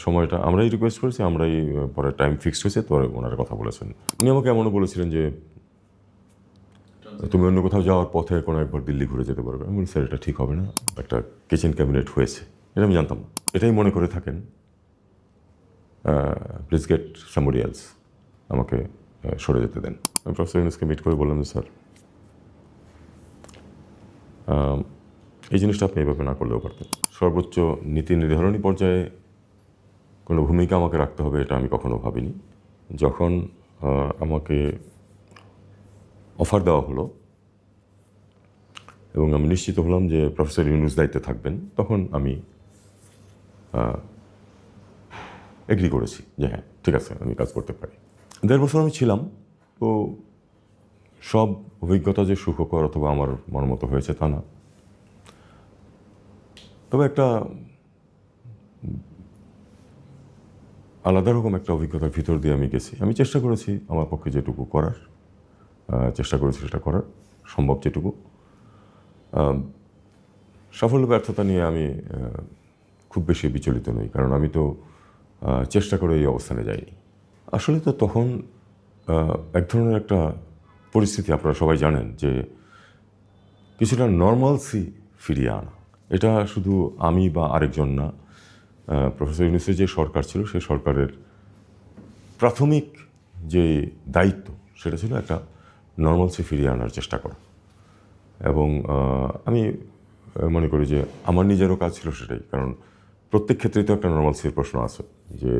সময়টা আমরাই রিকোয়েস্ট করেছি, আমরাই পরে টাইম ফিক্সড হয়েছে, তো ওনারা কথা বলেছেন। উনি আমাকে এমনও বলেছিলেন যে তুমি অন্য কোথাও যাওয়ার পথে কোনো একবার দিল্লি ঘুরে যেতে পারবে। আমি বলি স্যার এটা ঠিক হবে না, একটা কিচেন ক্যাবিনেট হয়েছে, এটা আমি জানতাম না। এটাই মনে করে থাকেন, প্লিজ গেট সামবডি এলস, আমাকে সরে যেতে দেন। আমি প্রফেসর ইউনূসকে মিট করে বললাম যে স্যার এই জিনিসটা আপনি এভাবে না করলেও পারতেন। সর্বোচ্চ নীতি নির্ধারণী পর্যায়ে কোনো ভূমিকা আমাকে রাখতে হবে এটা আমি কখনো ভাবিনি। যখন আমাকে অফার দেওয়া হলো এবং আমি নিশ্চিত হলাম যে প্রফেসর ইউনূস দায়িত্বে থাকবেন, তখন আমি এগ্রি করেছি যে হ্যাঁ ঠিক আছে, আমি কাজ করতে পারি। 1.5 বছর আমি ছিলাম, তো সব অভিজ্ঞতা যে সুখকর অথবা আমার মনমতো হয়েছে তা না। তবে একটা আলাদা রকম একটা অভিজ্ঞতার ভিতর দিয়ে আমি গেছি। আমি চেষ্টা করেছি আমার পক্ষে যেটুকু করার, চেষ্টা করেছি সেটা করার সম্ভব যেটুকু। সাফল্য ব্যর্থতা নিয়ে আমি খুব বেশি বিচলিত নই, কারণ আমি তো চেষ্টা করে এই অবস্থানে যাইনি। আসলে তো তখন এক ধরনের একটা পরিস্থিতি, আপনারা সবাই জানেন যে কিছুটা নর্মালসি ফিরিয়ে আনা, এটা শুধু আমি বা আরেকজন না, প্রফেসর ইউনূসের যে সরকার ছিল সেই সরকারের প্রাথমিক যে দায়িত্ব সেটা ছিল একটা নর্মালসি ফিরিয়ে আনার চেষ্টা করা। এবং আমি মনে করি যে আমার নিজেরও কাজ ছিল সেটাই, কারণ প্রত্যেক ক্ষেত্রেই তো একটা নর্মালসির প্রশ্ন আছে, যে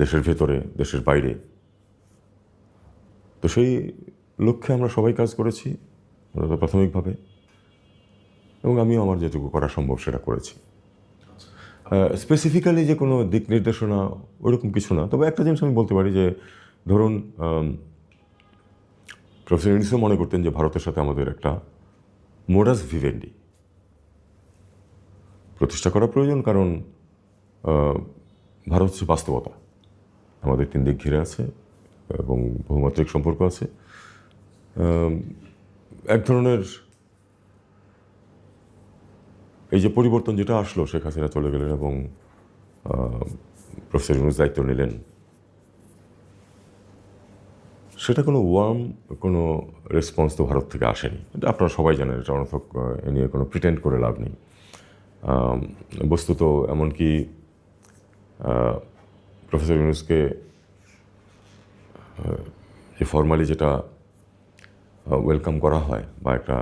দেশের ভেতরে দেশের বাইরে। তো সেই লক্ষ্যে আমরা সবাই কাজ করেছি প্রাথমিকভাবে, এবং আমিও আমার যেটুকু করা সম্ভব সেটা করেছি। স্পেসিফিক্যালি যে কোনো দিক নির্দেশনা ওরকম কিছু না, তবে একটা জিনিস আমি বলতে পারি যে ধরুন প্রফেসর ইউনূসও মনে করতেন যে ভারতের সাথে আমাদের একটা মোডাস ভিভেন্ডি প্রতিষ্ঠা করা প্রয়োজন, কারণ ভারত হচ্ছে বাস্তবতা, আমাদের 3 দিক ঘিরে আছে এবং বহুমাত্রিক সম্পর্ক আছে। এক ধরনের এই যে পরিবর্তন যেটা আসলো, শেখ হাসিনা চলে গেলেন এবং প্রফেসর ইউনূস দায়িত্ব নিলেন, সেটা কোনো ওয়ার্ম কোনো রেসপন্স তো ভারত থেকে আসেনি। এটা আপনারা সবাই জানেন, এটা অনর্থক এ নিয়ে কোনো প্রিটেন্ড করে লাভ নেই। বস্তুত এমনকি প্রফেসর ইউনূসকে যে ফর্মালি যেটা ওয়েলকাম করা হয় বা একটা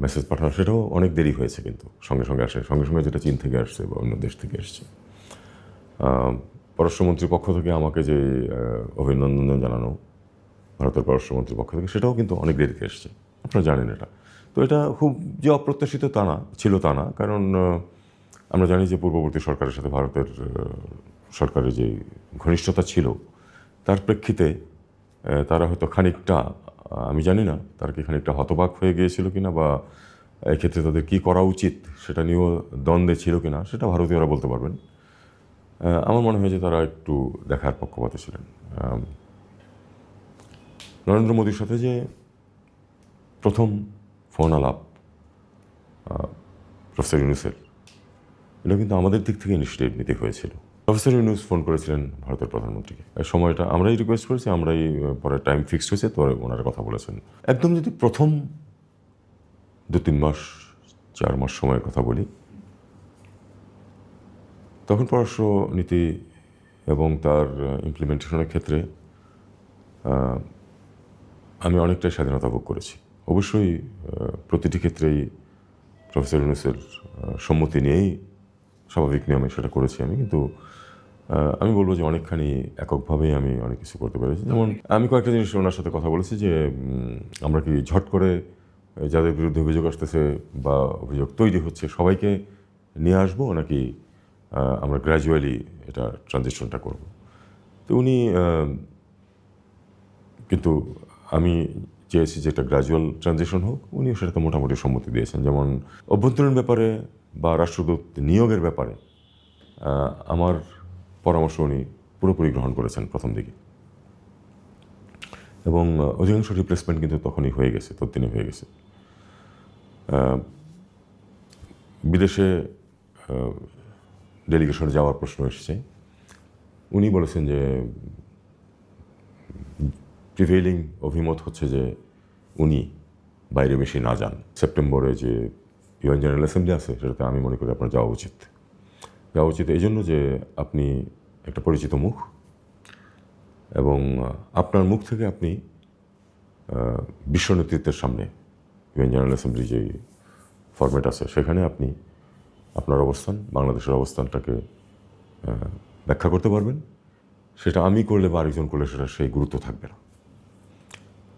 মেসেজ পাঠানো, সেটাও অনেক দেরি হয়েছে, কিন্তু সঙ্গে সঙ্গে আসে, সঙ্গে সঙ্গে যেটা চীন থেকে আসছে বা অন্য দেশ থেকে এসছে। পররাষ্ট্রমন্ত্রীর পক্ষ থেকে আমাকে যে অভিনন্দন জানানো ভারতের পররাষ্ট্রমন্ত্রীর পক্ষ থেকে, সেটাও কিন্তু অনেক দেরিতে এসছে, আপনারা জানেন এটা। তো এটা খুব যে অপ্রত্যাশিত তা না, ছিল তা না, কারণ আমরা জানি যে পূর্ববর্তী সরকারের সাথে ভারতের সরকারের যে ঘনিষ্ঠতা ছিল, তার প্রেক্ষিতে তারা হয়তো খানিকটা, আমি জানি না তারা কি খানিকটা হতবাক হয়ে গিয়েছিল কিনা, বা এক্ষেত্রে তাদের কী করা উচিত সেটা নিয়েও দ্বন্দ্বে ছিল কিনা, সেটা ভারতীয়রা বলতে পারবেন। আমার মনে হয় যে তারা একটু দেখার পক্ষপাতে ছিলেন। নরেন্দ্র মোদীর সাথে যে প্রথম ফোন আলাপ প্রফেসর ইউনূসের, এটা কিন্তু আমাদের দিক থেকে নিতে হয়েছিল। প্রফেসর ইউনূস ফোন করেছিলেন ভারতের প্রধানমন্ত্রীকে, সময়টা আমরাই রিকোয়েস্ট করেছি, আমরাই পরে টাইম ফিক্সড হয়েছে, তো ওনারা কথা বলেছেন। একদম যদি প্রথম 2-3 মাস 4 মাস সময়ের কথা বলি, তখন পররাষ্ট্র নীতি এবং তার ইমপ্লিমেন্টেশনের ক্ষেত্রে আমি অনেকটাই স্বাধীনতা ভোগ করেছি। অবশ্যই প্রতিটি ক্ষেত্রেই প্রফেসর ইউনূসের সম্মতি নিয়েই স্বাভাবিক নিয়মে সেটা করেছি আমি, কিন্তু আমি বলবো যে অনেকখানি এককভাবেই আমি অনেক কিছু করতে পেরেছি। যেমন আমি কয়েকটা জিনিস ওনার সাথে কথা বলেছি যে আমরা কি ঝট করে যাদের বিরুদ্ধে অভিযোগ আসতেছে বা অভিযোগ তৈরি হচ্ছে সবাইকে নিয়ে আসবো, নাকি আমরা গ্র্যাজুয়ালি এটা ট্রানজিশনটা করব। তো উনি কিন্তু আমি চেয়েছি যে একটা গ্র্যাজুয়াল ট্রানজিশন হোক, উনিও সেটাতে মোটামুটি সম্মতি দিয়েছেন। যেমন অভ্যন্তরীণ ব্যাপারে বা রাষ্ট্রদূত নিয়োগের ব্যাপারে আমার পরামর্শ উনি পুরোপুরি গ্রহণ করেছেন প্রথম দিকে, এবং অধিকাংশ রিপ্লেসমেন্ট কিন্তু তখনই হয়ে গেছে, ততদিনে হয়ে গেছে। বিদেশে ডেলিগেশনে যাওয়ার প্রশ্ন এসেছে, উনি বলেছেন যে প্রিভেইলিং অভিমত হচ্ছে যে উনি বাইরে বেশি না যান। সেপ্টেম্বরে যে ইউএন জেনারেল অ্যাসেম্বলি আছে সেটাতে আমি মনে করি আপনার যাওয়া উচিত এই জন্য যে আপনি একটা পরিচিত মুখ, এবং আপনার মুখ থেকে আপনি বিশ্ব নেতৃত্বের সামনে ইউএন জেনারেল অ্যাসেম্বলি যে ফরম্যাট আছে সেখানে আপনি আপনার অবস্থান, বাংলাদেশের অবস্থানটাকে ব্যাখ্যা করতে পারবেন। সেটা আমি করলে বা আরেকজন করলে সেটা সেই গুরুত্ব থাকবে না।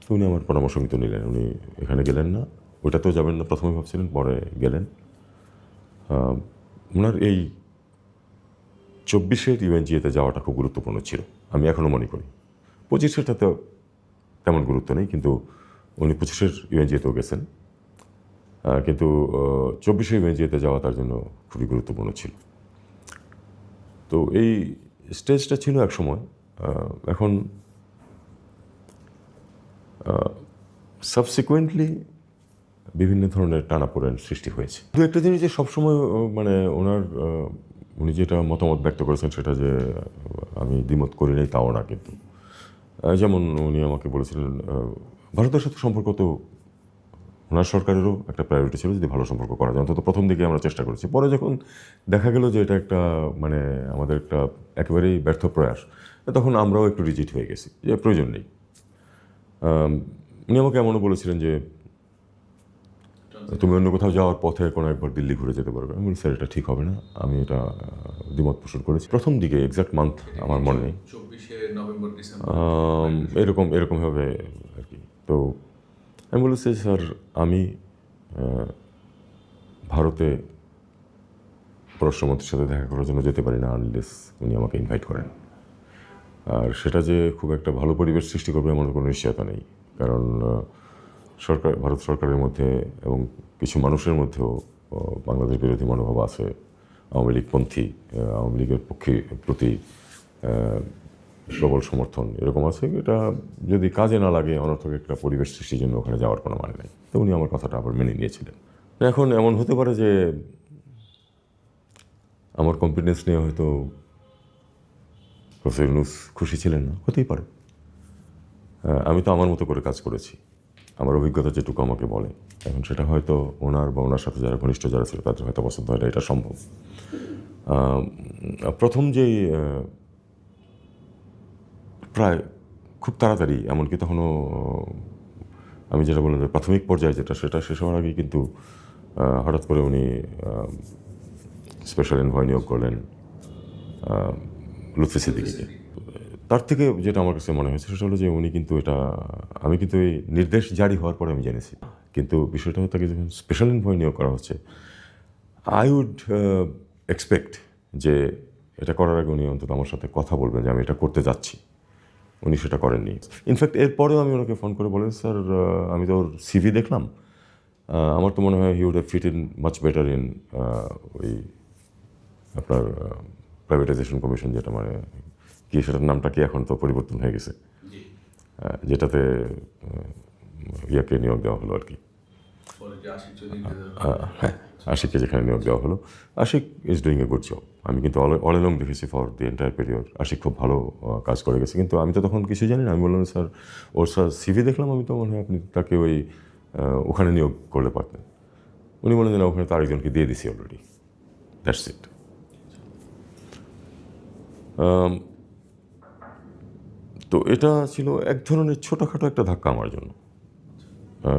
তো উনি আমার পরামর্শ কিন্তু নিলেন, উনি এখানে গেলেন না, ওইটাতেও যাবেন না প্রথমে ভাবছিলেন, পরে গেলেন। ওনার এই 24-এর ইউএনজিএতে যাওয়াটা খুব গুরুত্বপূর্ণ ছিল, আমি এখনও মনে করি। 25-এরটাতে তেমন গুরুত্ব নেই, কিন্তু উনি 25-এর ইউএনজিএতেও গেছেন, কিন্তু 24-এর ইউএনজিএতে যাওয়া তার জন্য খুবই গুরুত্বপূর্ণ ছিল। তো এই স্টেজটা ছিল এক সময়। এখন সাবসিকুয়েন্টলি বিভিন্ন ধরনের টানাপোড়েন সৃষ্টি হয়েছে। দু একটা জিনিস যে সবসময় মানে উনি যেটা মতামত ব্যক্ত করেছেন সেটা যে আমি দ্বিমত করি নাই তাও না, কিন্তু যেমন উনি আমাকে বলেছিলেন ভারতের সাথে সম্পর্ক তো ওনার সরকারেরও একটা প্রায়োরিটি ছিল যদি ভালো সম্পর্ক করা যায়, অন্তত প্রথম দিকে আমরা চেষ্টা করেছি। পরে যখন দেখা গেল যে এটা একটা মানে আমাদের একটা একেবারেই ব্যর্থ প্রয়াস, তখন আমরাও একটু রিজিট হয়ে গেছি যে প্রয়োজন নেই। উনি আমাকে এমনও বলেছিলেন যে তুমি অন্য কোথাও যাওয়ার পথে কোনো একবার দিল্লি ঘুরে যেতে পারবে। আমি বলি স্যার এটা ঠিক হবে না, আমি এটা দ্বিমত পোষণ করেছি প্রথম দিকে, এক্সাক্ট মান্থ আমার মনে নেই, এরকম হবে আর কি। তো আমি বলেছি স্যার আমি ভারতে পররাষ্ট্রমন্ত্রীর সাথে দেখা করার জন্য যেতে পারি না আনলেস উনি আমাকে ইনভাইট করেন। আর সেটা যে খুব একটা ভালো পরিবেশ সৃষ্টি করবে এমন কোনো নিশ্চয়তা নেই, কারণ ভারত সরকারের মধ্যে এবং কিছু মানুষের মধ্যেও বাংলাদেশ বিরোধী মনোভাব আছে, আওয়ামী লীগপন্থী, আওয়ামী লীগের প্রতি প্রবল সমর্থন এরকম আছে। এটা যদি কাজে না লাগে অনর্থক একটা পরিবেশ সৃষ্টির জন্য ওখানে যাওয়ার কোনো মানে নেই। তো উনি আমার কথাটা আবার মেনে নিয়েছিলেন। এখন এমন হতে পারে যে আমার কনফিডেন্স নিয়ে হয়তো প্রফেসর ইউনূস খুশি ছিলেন না, হতেই পারে। আমি তো আমার মতো করে কাজ করেছি, আমার অভিজ্ঞতা যেটুকু আমাকে বলে। এখন সেটা হয়তো ওনার বা ওনার সাথে যারা ঘনিষ্ঠ যারা ছিল তাদের হয়তো পছন্দ হয় না, এটা সম্ভব। প্রথম যেই প্রায় খুব তাড়াতাড়ি, এমনকি তখনও আমি যেটা বললাম যে প্রাথমিক পর্যায়ে সেটা শেষ হওয়ার আগেই কিন্তু হঠাৎ করে উনি স্পেশাল এনভয় নিয়োগ করলেন লুৎফি সিদ্দিকীকে। তার থেকে যেটা আমার কাছে মনে হয়েছে সেটা হলো যে উনি কিন্তু আমি কিন্তু এই নির্দেশ জারি হওয়ার পরে আমি জেনেছি, কিন্তু বিষয়টা তাকে যখন স্পেশাল এনভয় নিয়োগ করা হচ্ছে, আই উড এক্সপেক্ট যে এটা করার আগে উনি অন্তত আমার সাথে কথা বলবেন যে আমি এটা করতে যাচ্ছি। উনি সেটা করেননি। ইনফ্যাক্ট এরপরেও আমি ওনাকে ফোন করে বলেন স্যার আমি তো ওর সিভি দেখলাম, আমার তো মনে হয় he would have fit in much better in ওই আপনার প্রাইভেটাইজেশন কমিশন, যেটা মানে কি সেটার নামটা কি এখন তো পরিবর্তন হয়ে গেছে, যেটাতে ইয়াকে নিয়োগ দেওয়া হলো আর কি। হ্যাঁ, আশিককে যেখানে নিয়োগ দেওয়া হলো, Ashiq is doing a good job. আমি কিন্তু অল এলং দেখেছি for the entire period Ashiq খুব ভালো কাজ করে গেছে, কিন্তু আমি তো তখন কিছু জানি না। আমি বললাম স্যার স্যার সিভি দেখলাম, আমি তো মনে হয় আপনি তাকে ওখানে নিয়োগ করলে পারতেন। উনি বলেন যে না, ওখানে তো আরেকজনকে দিয়ে দিছি অলরেডি, দ্যাটস ইট। তো এটা ছিল এক ধরনের ছোটোখাটো একটা ধাক্কা আমার জন্য,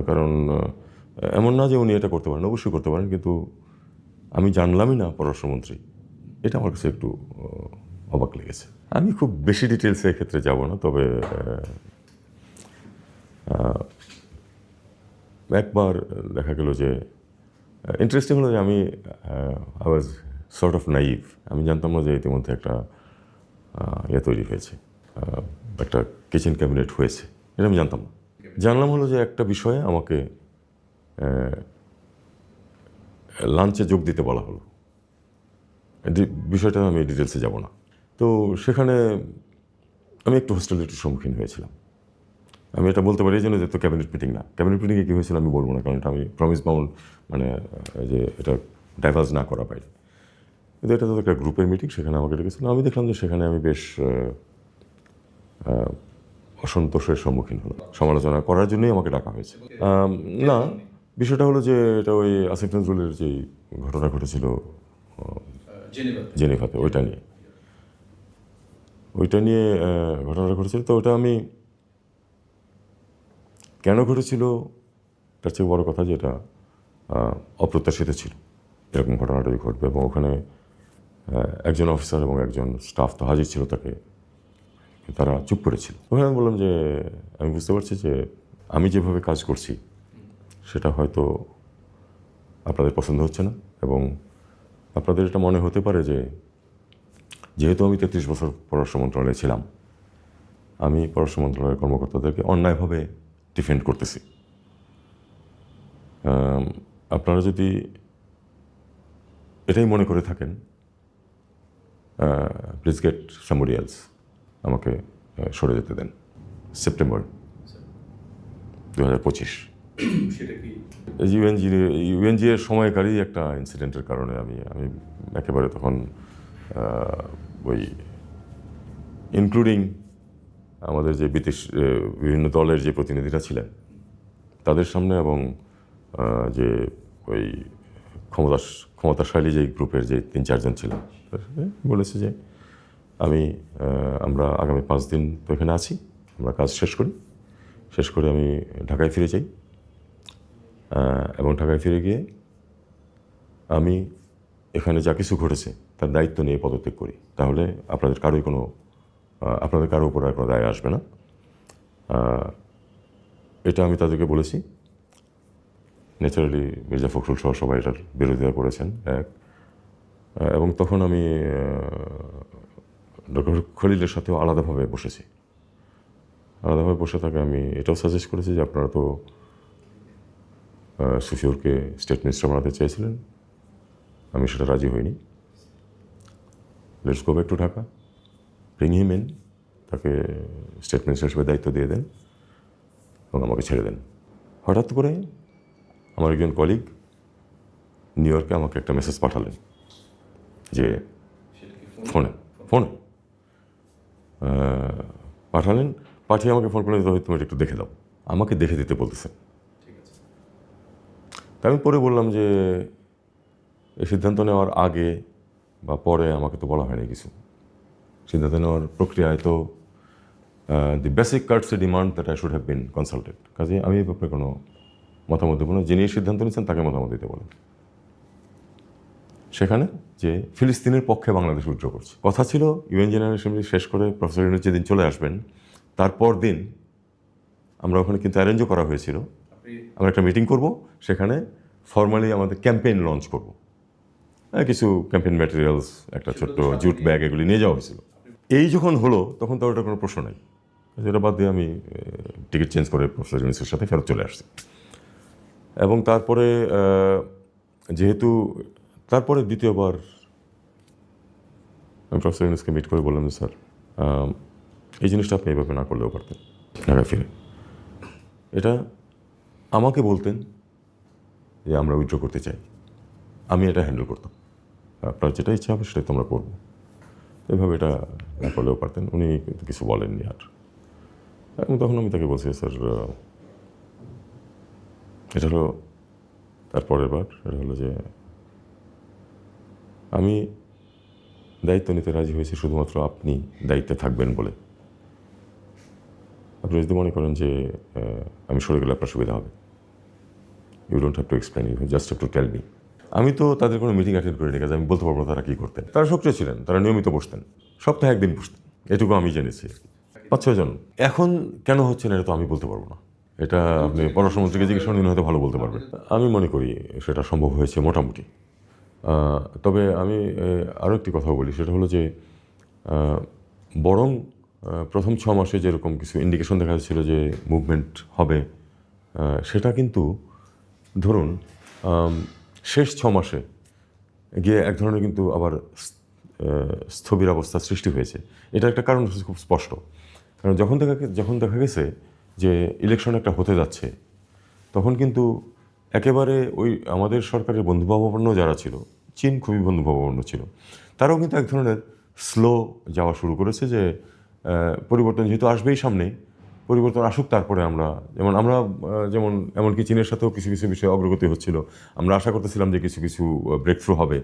কারণ এমন না যে উনি এটা করতে পারেন, অবশ্যই করতে পারেন, কিন্তু আমি জানলামই না পররাষ্ট্রমন্ত্রী, এটা আমার কাছে একটু অবাক লেগেছে। আমি খুব বেশি ডিটেলসে এক্ষেত্রে যাব না, তবে একবার দেখা গেল যে ইন্টারেস্টিং হলো যে আমি I was sort of naive. আমি জানতাম না যে ইতিমধ্যে একটা তৈরি হয়েছে, একটা কিচেন ক্যাবিনেট হয়েছে, এটা আমি জানতাম না। জানলাম হলো যে একটা বিষয়ে আমাকে লাঞ্চে যোগ দিতে বলা হলো। বিষয়টা আমি ডিটেলসে যাব না। তো সেখানে আমি একটু হস্টেলিটির সম্মুখীন হয়েছিলাম। আমি এটা বলতে পারি এই জন্য যে তো ক্যাবিনেট মিটিং না, ক্যাবিনেট মিটিংয়ে কী হয়েছিল আমি বলবো না, কারণ এটা আমি প্রমিস বাউন্ড, মানে যে এটা ডাইভার্স না করা বাইরে। কিন্তু এটা তো একটা গ্রুপের মিটিং, সেখানে আমাকে ডেকেছিল। আমি দেখলাম যে সেখানে আমি বেশ অসন্তোষের সম্মুখীন হলাম। সমালোচনা করার জন্যই আমাকে ডাকা হয়েছে। না, বিষয়টা হলো যে এটা ওই আসিফ নজরুলের যে ঘটনা ঘটেছিল জেনেভাতে, ওইটা নিয়ে ঘটনাটা ঘটেছিল। তো ওটা আমি কেন ঘটেছিল তার চেয়ে বড় কথা, যেটা অপ্রত্যাশিত ছিল এরকম ঘটনাটাই ঘটবে, এবং ওখানে একজন অফিসার এবং একজন স্টাফ তো হাজির ছিল, তারা চুপ করেছিল। ওখানে আমি বললাম যে আমি বুঝতে পারছি যে আমি যেভাবে কাজ করছি সেটা হয়তো আপনাদের পছন্দ হচ্ছে না, এবং আপনাদের এটা মনে হতে পারে যে যেহেতু আমি 33 বছর পররাষ্ট্র মন্ত্রণালয়ে ছিলাম, আমি পররাষ্ট্র মন্ত্রণালয়ের কর্মকর্তাদেরকে অন্যায়ভাবে ডিফেন্ড করতেছি। আপনারা যদি এটাই মনে করে থাকেন, প্লিজ গেট সামবডি এলস, আমাকে সরে যেতে দেন। সেপ্টেম্বর 2025 ইউএনজি এর সময়কারী একটা ইনসিডেন্টের কারণে আমি একেবারে তখন ওই ইনক্লুডিং আমাদের যে বিভিন্ন দলের যে প্রতিনিধিরা ছিলেন তাদের সামনে, এবং যে ওই ক্ষমতাশালী যে গ্রুপের যে 3-4 জন ছিলেন, বলেছে যে আমরা আগামী 5 দিন তো এখানে আছি, আমরা কাজ শেষ করে আমি ঢাকায় ফিরে যাই, এবং ঢাকায় ফিরে গিয়ে আমি এখানে যা কিছু ঘটেছে তার দায়িত্ব নিয়ে পদত্যাগ করি, তাহলে আপনাদের কারো উপর আর কোনো দায় আসবে না। এটা আমি তাদেরকে বলেছি। ন্যাচারালি মির্জা ফখরুল সহ সবাই এটার বিরোধিতা করেছেন এবং তখন আমি ডক্টর খলিলের সাথেও আলাদাভাবে বসেছি। আলাদাভাবে বসে থাকে আমি এটাও সাজেস্ট করেছি যে আপনারা তো সুফিউরকে স্টেট মিনিস্টার বানাতে চেয়েছিলেন, আমি সেটা রাজি হইনি। Let's go back to Dhaka, bring him in, তাকে স্টেট মিনিস্টার হিসেবে দায়িত্ব দিয়ে দেন এবং আমাকে ছেড়ে দেন। হঠাৎ করে আমার একজন কলিগ নিউ ইয়র্কে আমাকে একটা মেসেজ পাঠালেন, যে ফোনে পাঠিয়ে আমাকে ফোন করে তুমি এটা একটু দেখে দাও, আমাকে দেখে দিতে বলতেছেন। তা আমি পরে বললাম যে এই সিদ্ধান্ত নেওয়ার আগে বা পরে আমাকে তো বলা হয়নি কিছু। সিদ্ধান্ত নেওয়ার প্রক্রিয়ায় তো দি basic কার্টসি demand that I should have been consulted. কাজে আমি এই ব্যাপারে কোনো মতামত দেবো না, যিনি সিদ্ধান্ত নিচ্ছেন তাকে মতামত দিতে বলেন। সেখানে যে ফিলিস্তিনের পক্ষে বাংলাদেশ উইথড্র করছে, কথা ছিল ইউএন জেনারেল অ্যাসেম্বলি শেষ করে প্রফেসর ইউনূস যেদিন চলে আসবেন তারপর দিন আমরা ওখানে কিন্তু অ্যারেঞ্জও করা হয়েছিল, আমরা একটা মিটিং করব, সেখানে ফর্মালি আমাদের ক্যাম্পেইন লঞ্চ করব। কিছু ক্যাম্পেইন ম্যাটেরিয়ালস, একটা ছোট্ট জুট ব্যাগ, এগুলি নিয়ে যাওয়া হয়েছিল। এই যখন হলো তখন তো ওটা কোনো প্রশ্ন নেই, যেটা বাদ দিয়ে আমি টিকিট চেঞ্জ করে প্রফেসর ইউনূসের সাথে ফেরত চলে আসছি। এবং তারপরে তারপরে দ্বিতীয়বার আমি প্রফেসর ইউনূসকে মিট করে বললাম যে স্যার এই জিনিসটা আপনি এইভাবে না করলেও পারতেন, ঢাকায় ফিরে এটা আমাকে বলতেন যে আমরা উইথড্র করতে চাই, আমি এটা হ্যান্ডেল করতাম, আপনার যেটা ইচ্ছা হবে সেটাই তোমরা করবো, এভাবে এটা না করলেও পারতেন। উনি কিন্তু কিছু বলেননি আর। এবং তখন আমি তাকে বলছি স্যার এটা হলো তারপরের বার, এটা হলো যে আমি দায়িত্ব নিতে রাজি হয়েছি শুধুমাত্র আপনি দায়িত্বে থাকবেন বলে। আপনি যদি মনে করেন যে আমি সরে গেলে আপনার সুবিধা হবে, you don't have to explain, you just have to tell me. আমি তো তাদের কোনো মিটিং অ্যাটেন্ড করিনি, কাজে আমি বলতে পারবো না তারা কী করতেন। তারা সক্রিয় ছিলেন, তারা নিয়মিত বসতেন, সপ্তাহে একদিন বসতেন, এটুকু আমি জেনেছি। 5-6 জন। এখন কেন হচ্ছে না এটা তো আমি বলতে পারবো না, এটা আপনি পররাষ্ট্রমন্ত্রীকে জিজ্ঞেস করেন, হয়তো ভালো বলতে পারবেন। আমি মনে করি সেটা সম্ভব হয়েছে মোটামুটি। তবে আমি আরও একটি কথা বলি, সেটা হলো যে বরং প্রথম 6 মাসে যেরকম কিছু ইন্ডিকেশন দেখা যাচ্ছিল যে মুভমেন্ট হবে, সেটা কিন্তু ধরুন শেষ 6 মাসে গিয়ে এক ধরনের কিন্তু আবার স্থবির অবস্থা সৃষ্টি হয়েছে। এটা একটা কারণ খুব স্পষ্ট, কারণ যখন দেখা গেছে যে ইলেকশন একটা হতে যাচ্ছে, তখন কিন্তু একেবারে ওই আমাদের সরকারের বন্ধুভাবাপন্ন যারা ছিল, চীন খুবই বন্ধুভাবাপন্ন ছিল। তারাও কিন্তু এক ধরনের স্লো যাওয়া শুরু করেছে যে পরিবর্তন যেহেতু আসবেই সামনে, পরিবর্তন আসুক তারপরে আমরা যেমন এমনকি চীনের সাথেও কিছু কিছু বিষয়ে অগ্রগতি হচ্ছিল, আমরা আশা করতেছিলাম যে কিছু কিছু ব্রেক থ্রু হবে,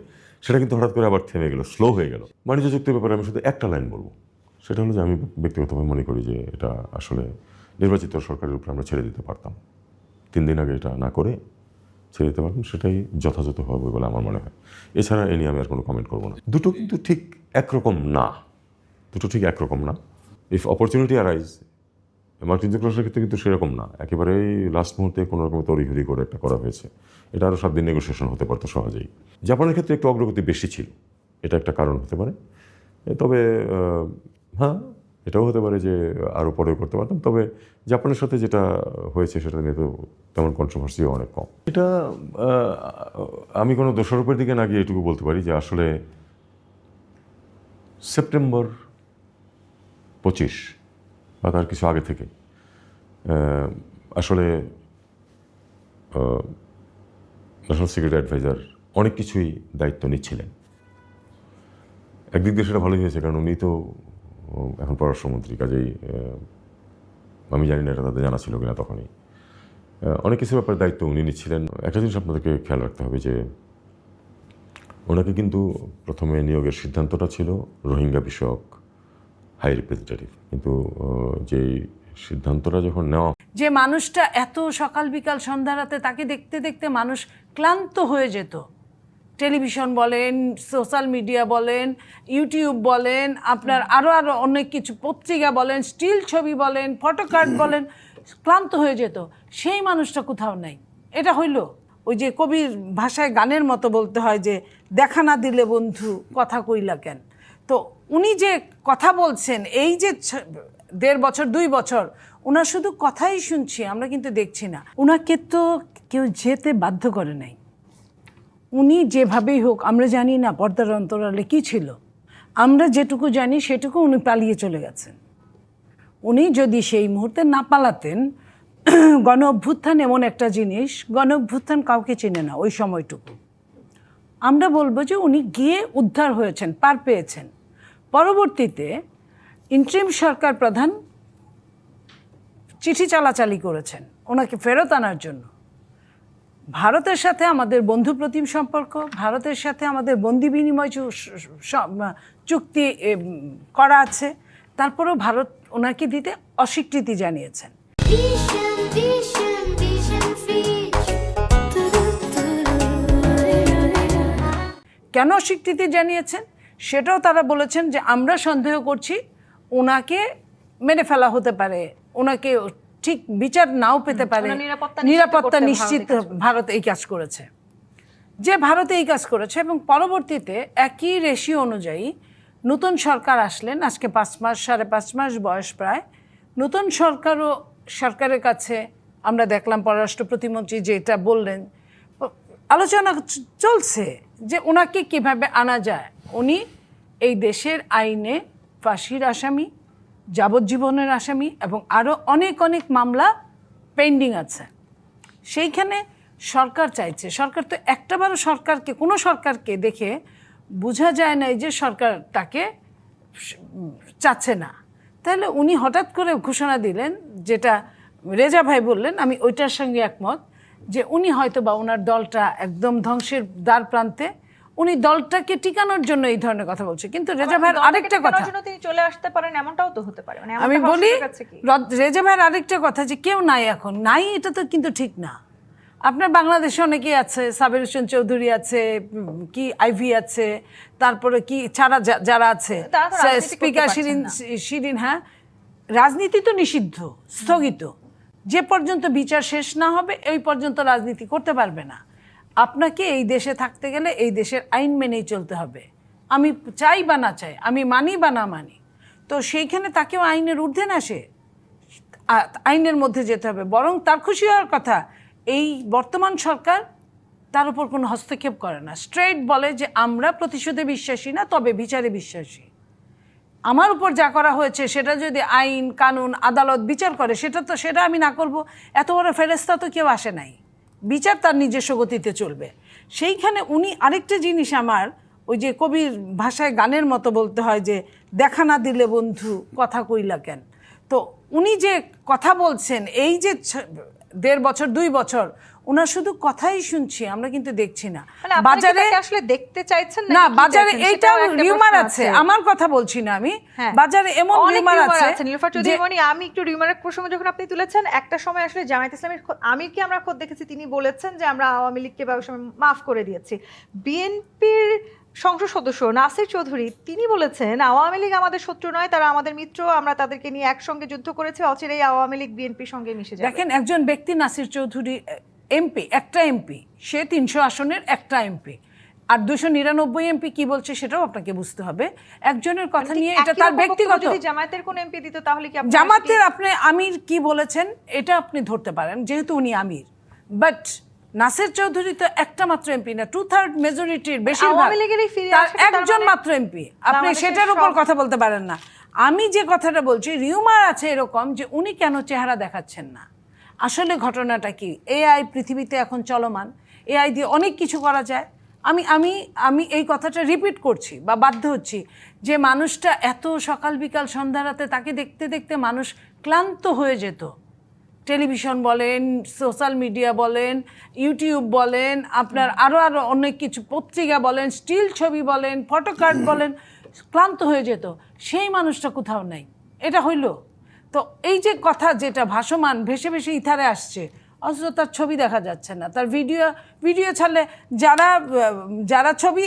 সেটা কিন্তু হঠাৎ করে আবার থেমে গেল, স্লো হয়ে গেল। বাণিজ্য চুক্তির ব্যাপারে আমি শুধু একটা লাইন বলবো, সেটা হলো যে আমি ব্যক্তিগতভাবে মনে করি যে এটা আসলে নির্বাচিত সরকারের উপরে আমরা ছেড়ে দিতে পারতাম। 3 দিন আগে এটা না করে ছেড়ে দিতে পারতাম, সেটাই যথাযথ হবে বলে আমার মনে হয়। এছাড়া এ নিয়ে আমি আর কোনো কমেন্ট করবো না। দুটো কিন্তু ঠিক একরকম না, ইফ অপরচুনিটি অ্যারাইজ, মার্কিন যুক্তরাষ্ট্রের ক্ষেত্রে কিন্তু সেরকম না, একেবারেই লাস্ট মুহূর্তে কোনো রকম তড়িঘড়ি করে একটা করা হয়েছে। এটা আরও 7 দিন নেগোসিয়েশন হতে পারতো সহজেই। জাপানের ক্ষেত্রে একটু অগ্রগতি বেশি ছিল, এটা একটা কারণ হতে পারে। তবে হ্যাঁ, এটাও হতে পারে যে আরও পরে করতে পারতাম। তবে জাপানের সাথে যেটা হয়েছে সেটা নিয়ে তো তেমন কন্ট্রোভার্সিও অনেক কম। এটা আমি কোনো দোষারোপের দিকে না গিয়ে এটুকু বলতে পারি যে আসলে সেপ্টেম্বর 25 বা তার কিছু আগে থেকে আসলে ন্যাশনাল সিকিউরিটি অ্যাডভাইজার অনেক কিছুই দায়িত্ব নিচ্ছিলেন। একদিক দিয়ে সেটা ভালোই হয়েছে, কারণ উনি তো এখন পররাষ্ট্রমন্ত্রী, কাজেই আমি জানি না এটা তাদের জানা ছিল কিনা তখনই। অনেক কিছুর ব্যাপারে দায়িত্ব উনি নিচ্ছিলেন। একটা জিনিস আপনাদেরকে খেয়াল রাখতে হবে যে ওনাকে কিন্তু প্রথমে নিয়োগের সিদ্ধান্তটা ছিল রোহিঙ্গা বিষয়ক হাই রিপ্রেজেন্টেটিভ, কিন্তু যেই সিদ্ধান্তটা যখন নেওয়া, যে মানুষটা এত সকাল বিকাল সন্ধ্যা রাতে তাকে দেখতে দেখতে মানুষ ক্লান্ত হয়ে যেত। টেলিভিশন বলেন, সোশ্যাল মিডিয়া বলেন, ইউটিউব বলেন, আপনার আরও অনেক কিছু পত্রিকা বলেন, স্টিল ছবি বলেন, ফটোকার্ড বলেন, ক্লান্ত হয়ে যেত। সেই মানুষটা কোথাও নাই। এটা হইল ওই যে কবির ভাষায় গানের মতো বলতে হয় যে দেখা না দিলে বন্ধু কথা কইলা কেন। তো উনি যে কথা বলছেন এই যে 1.5 বছর 2 বছর ওনার শুধু কথাই শুনছি, আমরা কিন্তু দেখছি না। ওনাকে তো কেউ যেতে বাধ্য করে নাই। উনি যেভাবেই হোক, আমরা জানি না পর্দার অন্তরালে কী ছিল, আমরা যেটুকু জানি সেটুকু উনি পালিয়ে চলে গেছেন। উনি যদি সেই মুহূর্তে না পালাতেন, গণ অভ্যুত্থান এমন একটা জিনিস, গণ অভ্যুত্থান কাউকে চেনে না ওই সময়টুকু। আমরা বলবো যে উনি গিয়ে উদ্ধার হয়েছেন, পার পেয়েছেন। পরবর্তীতে ইন্টারিম সরকার প্রধান চিঠি চালাচালি করেছেন ওনাকে ফেরত আনার জন্য। ভারতের সাথে আমাদের বন্ধুপ্রতিম সম্পর্ক, ভারতের সাথে আমাদের বন্দি বিনিময় চুক্তি করা আছে, তারপরেও ভারত ওনাকে দিতে অস্বীকৃতি জানিয়েছেন। কেন অস্বীকৃতি জানিয়েছেন সেটাও তারা বলেছেন যে আমরা সন্দেহ করছি ওনাকে মেরে ফেলা হতে পারে, ওনাকে ঠিক বিচার নাও পেতে পারে, নিরাপত্তা নিশ্চিত ভারত এই কাজ করেছে, যে ভারতে এই কাজ করেছে। এবং পরবর্তীতে একই রেশিও অনুযায়ী নতুন সরকার আসলেন, আজকে 5 মাস 5.5 মাস বয়স প্রায়। নতুন সরকারের কাছে আমরা দেখলাম পররাষ্ট্র প্রতিমন্ত্রী যেটা বললেন, আলোচনা চলছে যে ওনাকে কিভাবে আনা যায়। উনি এই দেশের আইনে ফাঁসির আসামি, যাবজ্জীবনের আসামি এবং আরও অনেক অনেক মামলা পেন্ডিং আছে। সেইখানে সরকার চাইছে, সরকার তো একটাবারও কোনো সরকারকে দেখে বোঝা যায় না যে সরকার তাকে চাচ্ছে না। তাহলে উনি হঠাৎ করে ঘোষণা দিলেন, যেটা রেজা ভাই বললেন, আমি ওইটার সঙ্গে একমত, যে উনি হয়তো বা ওনার দলটা একদম ধ্বংসের দ্বার প্রান্তে, উনি দলটাকে টিকানোর জন্য এই ধরনের কথা বলছে। কিন্তু রেজা ভাইয়ের আরেকটা কথা, তিনি চলে আসতে পারেন এমনটাও তো হতে পারে। আমি বলি রেজা ভাইয়ের আরেকটা কথা যে কেউ নাই, এখন নাই, এটা তো কিন্তু ঠিক না। আপনার বাংলাদেশে অনেকেই আছে, সাবির হোসেন চৌধুরী আছে, কি আইভি আছে, তারপরে কি ছাড়া যারা আছে, স্পিকার শিরিন। হ্যাঁ, রাজনীতি তো নিষিদ্ধ, স্থগিত। যে পর্যন্ত বিচার শেষ না হবে এই পর্যন্ত রাজনীতি করতে পারবে না। আপনাকে এই দেশে থাকতে গেলে এই দেশের আইন মেনেই চলতে হবে, আমি চাই বা না চাই, আমি মানি বা না মানি। তো সেইখানে তাকেও আইনের ঊর্ধ্বে না, সে আইনের মধ্যে যেতে হবে। বরং তার খুশি হওয়ার কথা, এই বর্তমান সরকার তার উপর কোনো হস্তক্ষেপ করে না, স্ট্রেট বলে যে আমরা প্রতিশোধে বিশ্বাসী না, তবে বিচারে বিশ্বাসী। আমার উপর যা করা হয়েছে সেটা যদি আইন কানুন আদালত বিচার করে, সেটা আমি না করব, এত বড় ফেরেস্তা তো কেউ আসে নাই। বিচার তার নিজস্ব গতিতে চলবে। সেইখানে উনি আরেকটা জিনিস আমার ওই যে কবির ভাষায় গানের মতো বলতে হয় যে দেখা না দিলে বন্ধু কথা কইলা কেন। তো উনি যে কথা বলছেন এই যে 1.5 বছর 2 বছর ওনার শুধু কথাই শুনছি, আমরা কিন্তু দেখছি না। মানে আপনি কি তাকে আসলে দেখতে চাইছেন না, নাকি কি বাজারে চাইছেন? এইটাও সেটাও একটা রিউমার প্রশ্ন আছে, আমার কথা বলছি না আমি। হ্যাঁ। বাজারে এমন অনেক রিউমার rumor আছে নীলুফার চৌধুরী মনি, আমি একটু রিউমারের প্রসঙ্গ যখন আপনি তুলেছেন, একটা সময় আসলে জামায়াত ইসলামের আমরা খোদ দেখেছি, তিনি বলেছেন যে আমরা আওয়ামী লীগকে ওই সময় মাফ করে দিয়েছি। বিএনপির সংসদ সদস্য নাসির চৌধুরী তিনি বলেছেন আওয়ামী লীগ আমাদের শত্রু নয়, তারা আমাদের মিত্র, আমরা তাদেরকে নিয়ে একসঙ্গে যুদ্ধ করেছি, অচিরেই আওয়ামী লীগ বিএনপির সঙ্গে মিশে যাবে। দেখেন, একজন ব্যক্তি নাসির চৌধুরী এমপি, একটা এমপি, সে 300 আসনের একটা এমপি, আর 299 এমপি কি বলছে সেটাও আপনাকে বুঝতে হবে। একজনের কথা নিয়ে এটা তার ব্যক্তিগত। যদি জামায়াতের কোন এমপি দিত তাহলে কি আপনি জামাতের আপনি আমির কি বলেছেন এটা আপনি ধরতে পারেন, যেহেতু উনি আমির। বাট নাসির চৌধুরী তো একটা মাত্র এমপি না, 2/3 মেজরিটির বেশিরভাগ আওয়ামী লীগেরই ফিরে তার আসা, তার একজন মানে মাত্র এমপি, আপনি বাংলাদেশের সেটার উপর সব- কথা বলতে পারেন না। আমি যে কথাটা বলছি, রিউমার আছে এরকম যে উনি কেন চেহারা দেখাচ্ছেন না। আসলে ঘটনাটা কি, এআই পৃথিবীতে এখন চলমান, এআই দিয়ে অনেক কিছু করা যায়। আমি আমি আমি এই কথাটা রিপিট করছি বা বাধ্য হচ্ছি যে মানুষটা এত সকাল বিকাল সন্ধ্যা রাতে তাকে দেখতে দেখতে মানুষ ক্লান্ত হয়ে যেত। টেলিভিশন বলেন, সোশ্যাল মিডিয়া বলেন, ইউটিউব বলেন, আপনার আরও অনেক কিছু পত্রিকা বলেন, স্টিল ছবি বলেন, ফটোকার্ড বলেন, ক্লান্ত হয়ে যেত। সেই মানুষটা কোথাও নেই, এটা হইল। তো এই যে কথা যেটা ভাসমান ভেসে ভেসে ইথারে আসছে, অথচ তার ছবি দেখা যাচ্ছে না। তার ভিডিও ছাড়লে যারা ছবি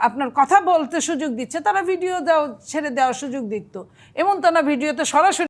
আপনার কথা বলতে সুযোগ দিচ্ছে তারা ভিডিও ছেড়ে দেওয়ার সুযোগ দিত। এমন তো না ভিডিওতে সরাসরি